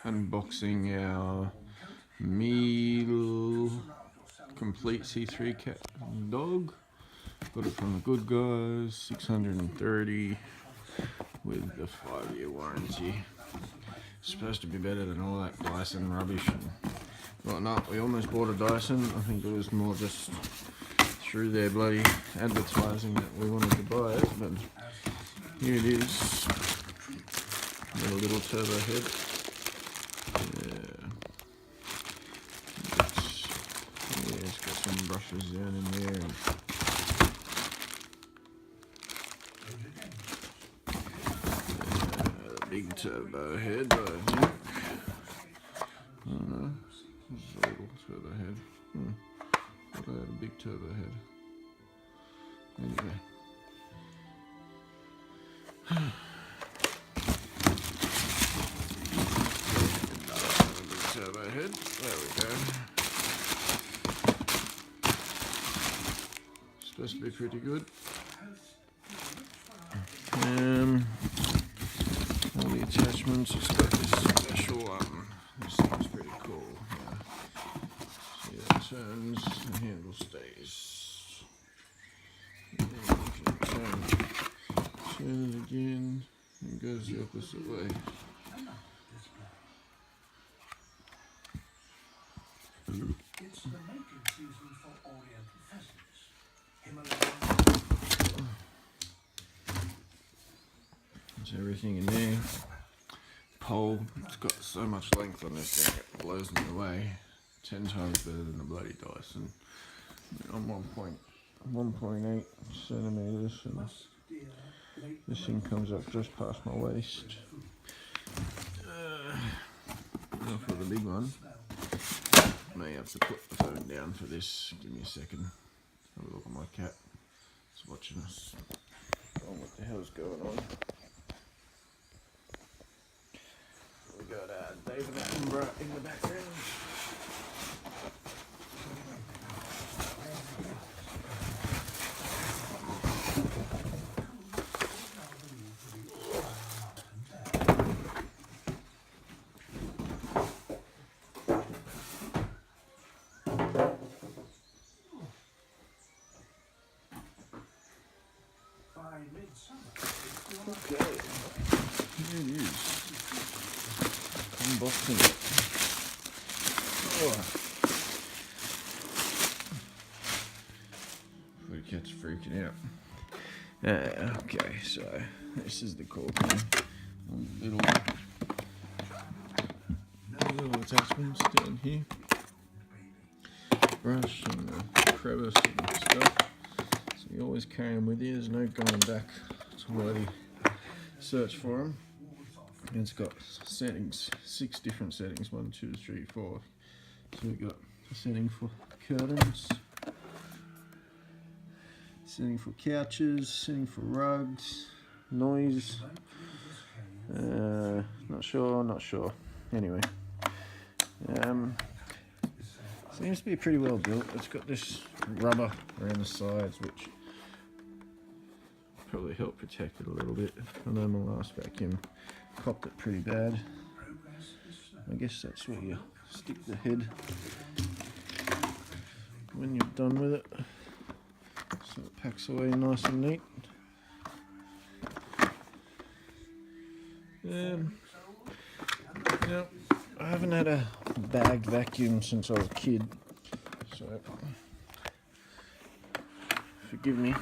unboxing our Miele complete C3 cat and dog. Got it from the Good Guys, 630 with the 5-year warranty. Supposed to be better than all that Dyson rubbish and whatnot. We almost bought a Dyson. I think it was more just through their bloody advertising that we wanted to buy it, but here it is. Got a little turbo head. It's got some brushes down in there. Big turbo head, I think. I don't know. This is a little turbo head. Thought I had a big turbo head. Anyway. Another big turbo head. There we go. Supposed to be pretty good. All the attachments, it's got this special this thing's pretty cool. See how it turns, the handle stays. And then you can turn it again, and it goes the opposite way. It's the mating season for oriental pheasants. There's everything in there. Pole, it's got so much length on this thing, it blows me away. 10 times better than the bloody Dyson. I'm 1.8 centimeters, and this thing comes up just past my waist. Now for the big one. May have to put the phone down for this. Give me a second. Have a look at my cat. It's watching us. Oh, what the hell's going on? We got David Attenborough in the background. Okay, here it is. Unboxing it. The cat's freaking out. Okay, so this is the corking. Little attachments down here. Brush and the crevice and stuff. So you always carry them with you. There's no going back to bloody search for them. And it's got settings, 6 different settings, 1, 2, 3, 4. So we've got a setting for curtains, setting for couches, setting for rugs, noise. Not sure. Anyway, seems to be pretty well built. It's got this rubber around the sides, which probably help protect it a little bit. I know my last vacuum copped it pretty bad. I guess that's where you stick the head when you're done with it, so it packs away nice and neat. I haven't had a bagged vacuum since I was a kid, so forgive me.